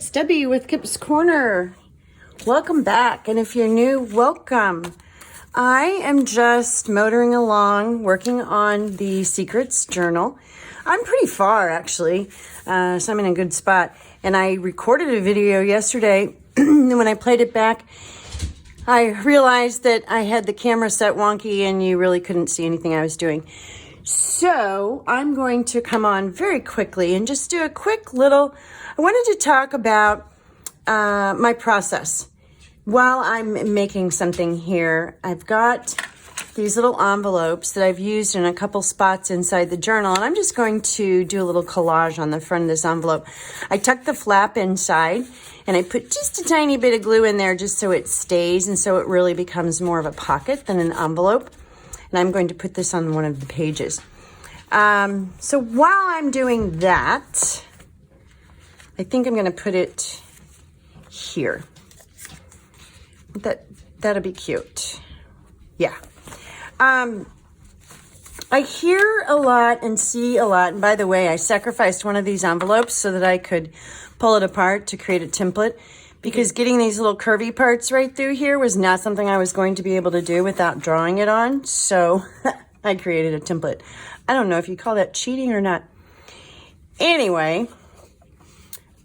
it's Debbie with Kip's Corner. Welcome back, and if you're new, welcome. I am just motoring along, working on the Secrets Journal. I'm pretty far, actually, so I'm in a good spot. And I recorded a video yesterday, and when I played it back, I realized that I had the camera set wonky, and you really couldn't see anything I was doing. So I'm going to come on very quickly and just do a quick little, I wanted to talk about my process. While I'm making something here, I've got these little envelopes that I've used in a couple spots inside the journal, and I'm just going to do a little collage on the front of this envelope. I tucked the flap inside, and I put just a tiny bit of glue in there just so it stays, and so it really becomes more of a pocket than an envelope. And I'm going to put this on one of the pages. So while I'm doing that, I think I'm going to put it here. That'll be cute. Yeah. I hear a lot and see a lot. And by the way, I sacrificed one of these envelopes so that I could pull it apart to create a template, because getting these little curvy parts right through here was not something I was going to be able to do without drawing it on. So I created a template. I don't know if you call that cheating or not. Anyway,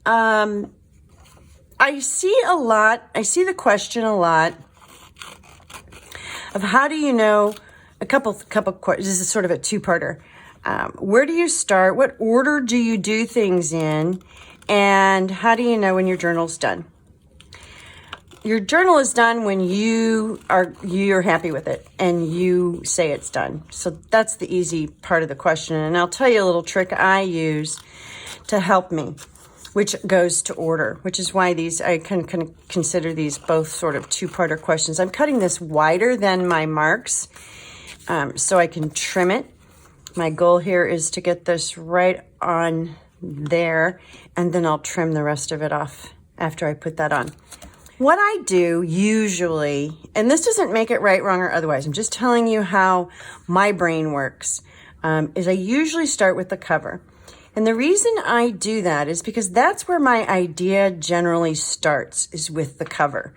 I see the question a lot of how do you know, a couple questions. This is sort of a two-parter. Where do you start? What order do you do things in? And how do you know when your journal's done? Your journal is done when you're happy with it and you say it's done. So that's the easy part of the question. And I'll tell you a little trick I use to help me, which goes to order, which is why I can consider these both sort of two-parter questions. I'm cutting this wider than my marks so I can trim it. My goal here is to get this right on there, and then I'll trim the rest of it off after I put that on. What I do usually, and this doesn't make it right, wrong, or otherwise, I'm just telling you how my brain works, is I usually start with the cover. And the reason I do that is because that's where my idea generally starts, is with the cover.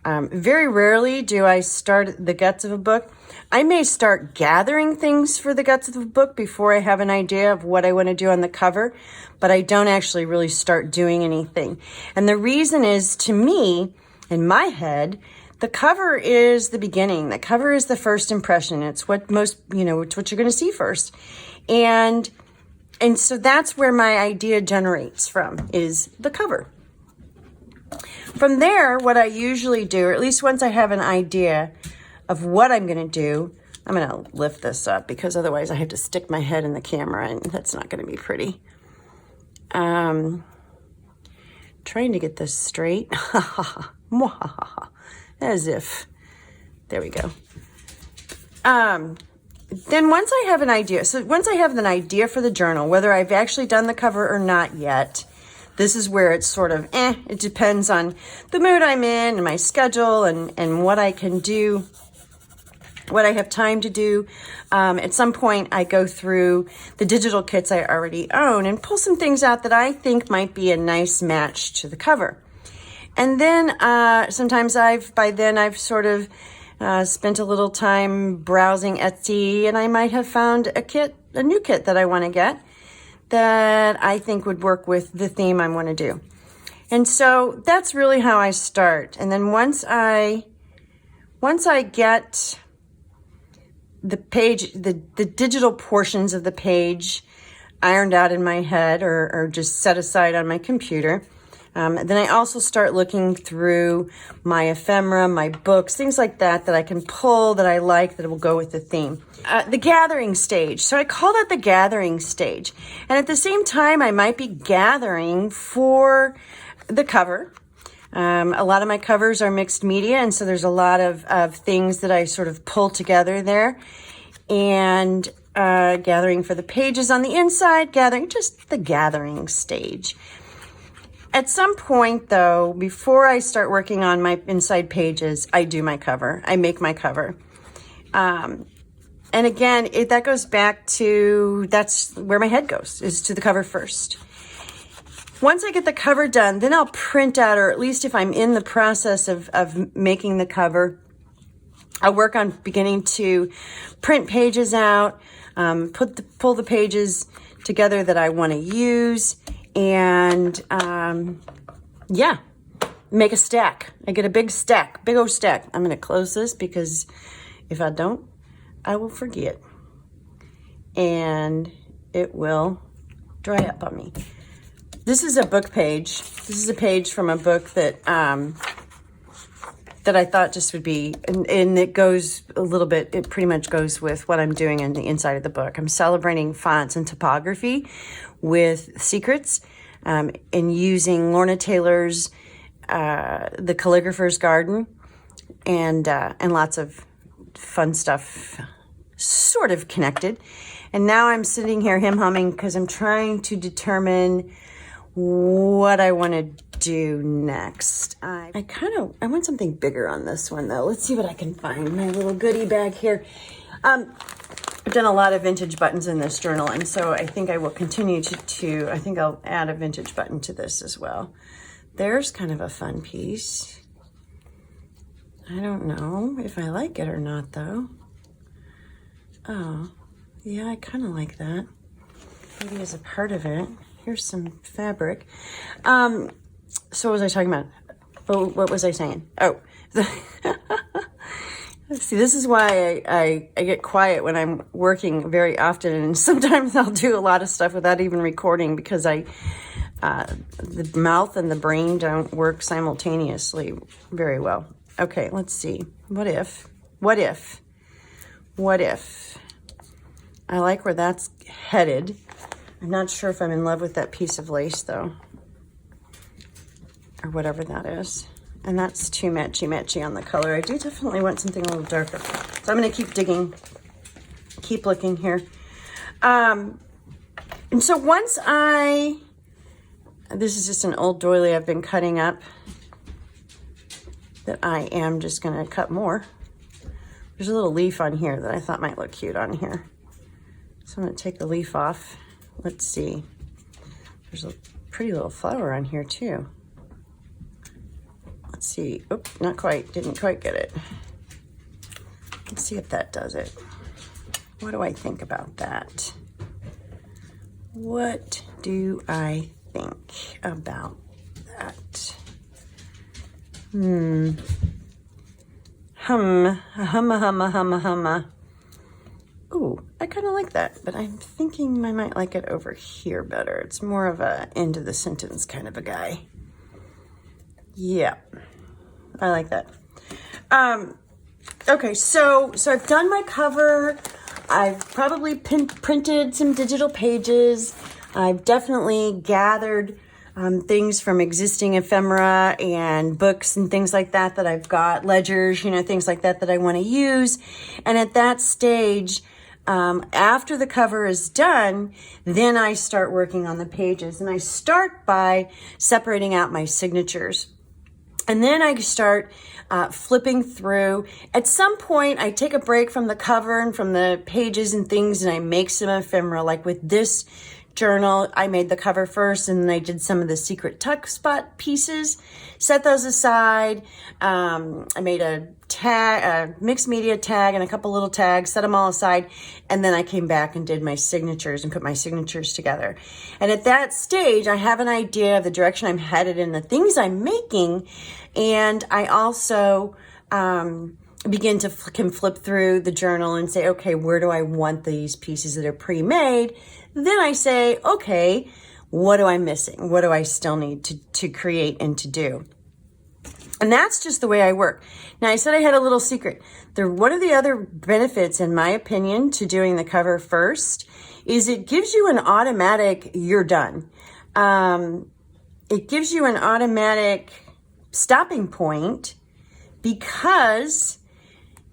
Very rarely do I start the guts of a book. I may start gathering things for the guts of the book before I have an idea of what I want to do on the cover, but I don't actually really start doing anything. And the reason is, to me, in my head, the cover is the beginning. The cover is the first impression. It's what it's what you're going to see first. And so that's where my idea generates from, is the cover. From there, what I usually do, or at least once I have an idea of what I'm going to do, I'm going to lift this up because otherwise I have to stick my head in the camera and that's not going to be pretty. Trying to get this straight. As if. There we go. Then once I have an idea, for the journal, whether I've actually done the cover or not yet, this is where it's sort of, it depends on the mood I'm in and my schedule and what I can do, what I have time to do. At some point, I go through the digital kits I already own and pull some things out that I think might be a nice match to the cover. And then sometimes I've sort of spent a little time browsing Etsy, and I might have found a new kit that I want to get that I think would work with the theme I want to do. And so that's really how I start. And then once I get the page, the digital portions of the page ironed out in my head or just set aside on my computer, then I also start looking through my ephemera, my books, things like that I can pull that I like that will go with the theme. The gathering stage. So I call that the gathering stage. And at the same time, I might be gathering for the cover. A lot of my covers are mixed media, and so there's a lot of things that I sort of pull together there. And gathering for the pages on the inside, just the gathering stage. At some point, though, before I start working on my inside pages, I do my cover. I make my cover. And again, that goes back to, that's where my head goes, is to the cover first. once I get the cover done, then I'll print out, or at least if I'm in the process of making the cover, I'll work on beginning to print pages out, pull the pages together that I want to use, and yeah, make a stack. I get a big stack, big old stack. I'm going to close this because if I don't, I will forget. And it will dry up on me. This is a book page. This is a page from a book that that I thought just would be, and it goes a little bit, it pretty much goes with what I'm doing in the inside of the book. I'm celebrating fonts and typography with secrets, and using Lorna Taylor's The Calligrapher's Garden, and lots of fun stuff sort of connected. And now I'm sitting here humming because I'm trying to determine what I want to do next. I want something bigger on this one though. Let's see what I can find. My little goodie bag here. I've done a lot of vintage buttons in this journal, and so I think I will continue I think I'll add a vintage button to this as well. There's kind of a fun piece. I don't know if I like it or not though. Oh, yeah, I kind of like that. Maybe as a part of it. Here's some fabric. So what was I talking about? Oh, what was I saying? Oh, see, this is why I get quiet when I'm working very often, and sometimes I'll do a lot of stuff without even recording because the mouth and the brain don't work simultaneously very well. Okay, let's see. What if I like where that's headed. I'm not sure if I'm in love with that piece of lace though, or whatever that is. And that's too matchy on the color. I do definitely want something a little darker. So I'm gonna keep digging, keep looking here. And so once this is just an old doily I've been cutting up that I am just gonna cut more. There's a little leaf on here that I thought might look cute on here. So I'm gonna take the leaf off. Let's see. There's a pretty little flower on here too. Let's see. Oh, not quite. Didn't quite get it. Let's see if that does it. What do I think about that? What do I think about that? Humma. Ooh, I kind of like that, but I'm thinking I might like it over here better. It's more of a end of the sentence kind of a guy. Yeah, I like that. Okay, so I've done my cover. I've probably printed some digital pages. I've definitely gathered things from existing ephemera and books and things like that I've got, ledgers, things like that I want to use. And at that stage, after the cover is done, then I start working on the pages. And I start by separating out my signatures. And then I start flipping through. At some point, I take a break from the cover and from the pages and things, and I make some ephemera. Like with this journal, I made the cover first, and then I did some of the secret tuck spot pieces, set those aside. I made a tag, a mixed media tag, and a couple little tags, set them all aside, and then I came back and did my signatures and put my signatures together. And at that stage, I have an idea of the direction I'm headed and the things I'm making, and I also begin to flip through the journal and say, okay, where do I want these pieces that are pre-made? Then I say, okay, what am I missing? What do I still need to create and to do? And that's just the way I work. Now, I said I had a little secret. One of the other benefits, in my opinion, to doing the cover first is it gives you an automatic, you're done. It gives you an automatic stopping point because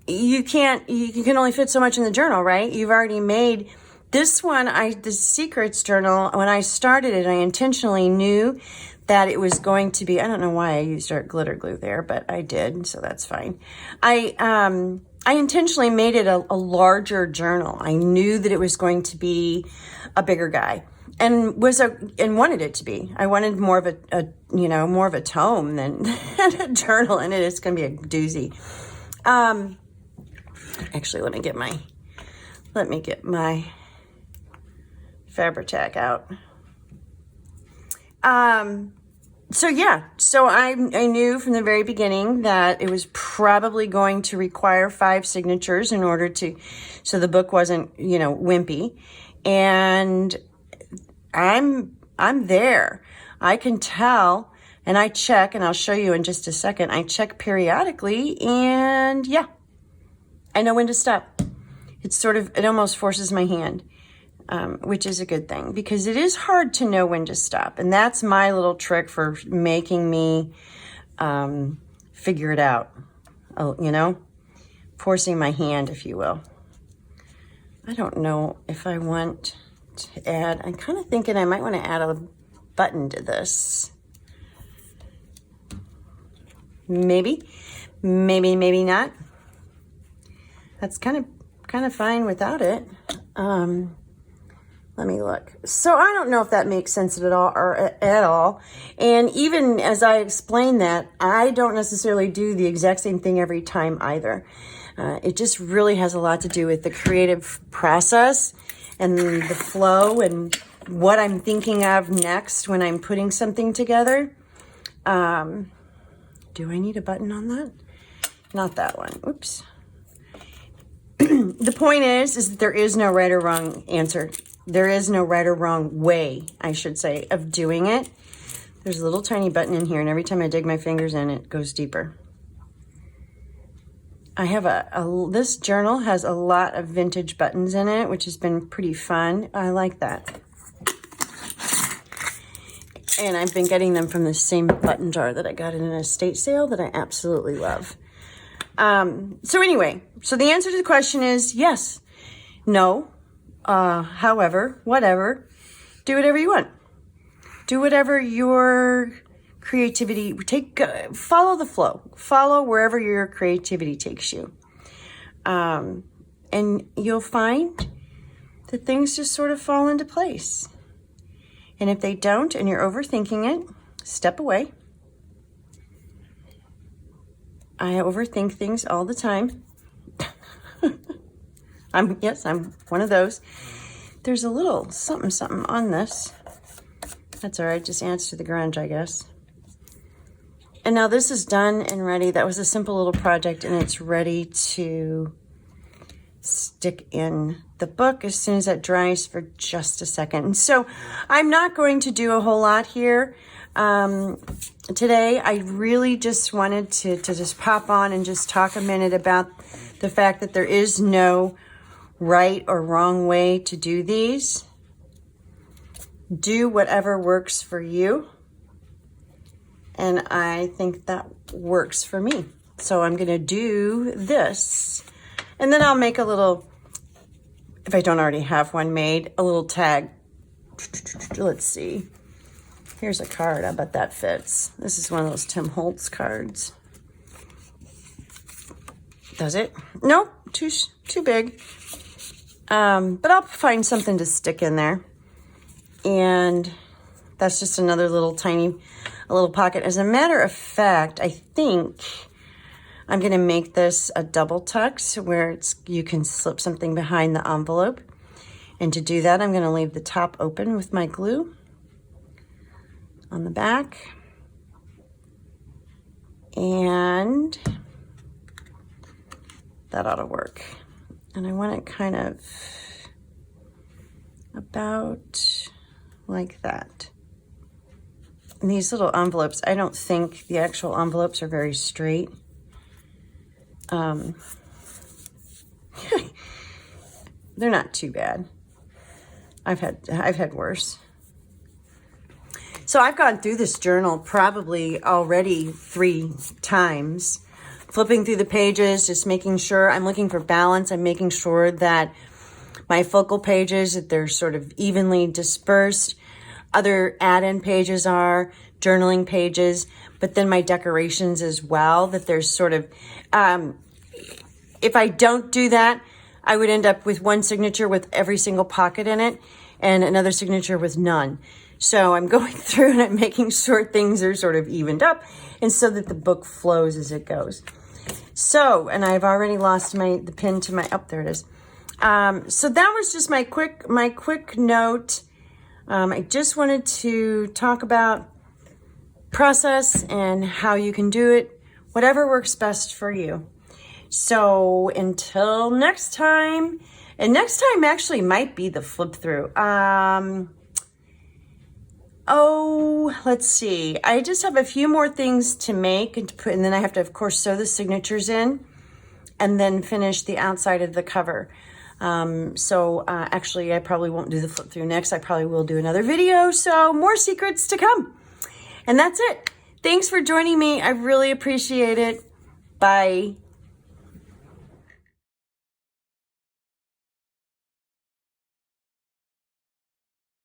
you can only fit so much in the journal, right? You've already made this one, the Secrets journal. When I started it, I intentionally knew that it was going to be, I don't know why I used art glitter glue there, but I did, so that's fine. I intentionally made it a larger journal. I knew that it was going to be a bigger guy. and wanted it to be. I wanted more of more of a tome than a journal in it. It's going to be a doozy. Actually, let me get my Fabri-Tac out. So I knew from the very beginning that it was probably going to require 5 signatures in order so the book wasn't, wimpy. And I'm there. I can tell, and I check, and I'll show you in just a second. I check periodically, and yeah, I know when to stop. It almost forces my hand. Which is a good thing, because it is hard to know when to stop. And that's my little trick for making me figure it out, forcing my hand, if you will. I don't know if I want to add, I'm kind of thinking I might want to add a button to this. Maybe not. That's kind of fine without it. Let me look. So I don't know if that makes sense at all. And even as I explain that, I don't necessarily do the exact same thing every time either. It just really has a lot to do with the creative process and the flow and what I'm thinking of next when I'm putting something together. Do I need a button on that? Not that one. Oops. The point is that there is no right or wrong answer. There is no right or wrong way, I should say, of doing it. There's a little tiny button in here, and every time I dig my fingers in, it goes deeper. I have this journal has a lot of vintage buttons in it, which has been pretty fun. I like that. And I've been getting them from the same button jar that I got in an estate sale that I absolutely love. So anyway, the answer to the question is yes, no, however, whatever, do whatever you want. Do whatever your creativity, follow the flow, follow wherever your creativity takes you. And you'll find that things just sort of fall into place. And if they don't, and you're overthinking it, step away. I overthink things all the time. I'm one of those. There's a little something on this. That's all right, just adds to the grunge, I guess. And now this is done and ready. That was a simple little project, and it's ready to stick in the book as soon as that dries for just a second. And so I'm not going to do a whole lot here. Today, I really just wanted to just pop on and just talk a minute about the fact that there is no right or wrong way to do these. Do whatever works for you. And I think that works for me. So I'm going to do this. And then I'll make a little, if I don't already have one made, a little tag. Let's see. Here's a card. I bet that fits. This is one of those Tim Holtz cards. Does it? Nope, too big. But I'll find something to stick in there. And that's just another little pocket. As a matter of fact, I think I'm going to make this a double tuck where you can slip something behind the envelope. And to do that, I'm going to leave the top open with my glue on the back. And that ought to work. And I want it kind of about like that. And these little envelopes, I don't think the actual envelopes are very straight. They're not too bad. I've had worse. So I've gone through this journal probably already 3 times, flipping through the pages, just making sure I'm looking for balance. I'm making sure that my focal pages, that they're sort of evenly dispersed. Other add-in pages are journaling pages, but then my decorations as well, that there's sort of, if I don't do that, I would end up with one signature with every single pocket in it. and another signature with none. So I'm going through and I'm making sure things are sort of evened up and so that the book flows as it goes. So, and I've already lost the pin to my, there it is. So that was just my quick note. I just wanted to talk about process and how you can do it, whatever works best for you. So until next time, and next time actually might be the flip through. Let's see. I just have a few more things to make and to put, and then I have to, of course, sew the signatures in and then finish the outside of the cover. Actually, I probably won't do the flip through next. I probably will do another video. So more secrets to come. And that's it. Thanks for joining me. I really appreciate it. Bye.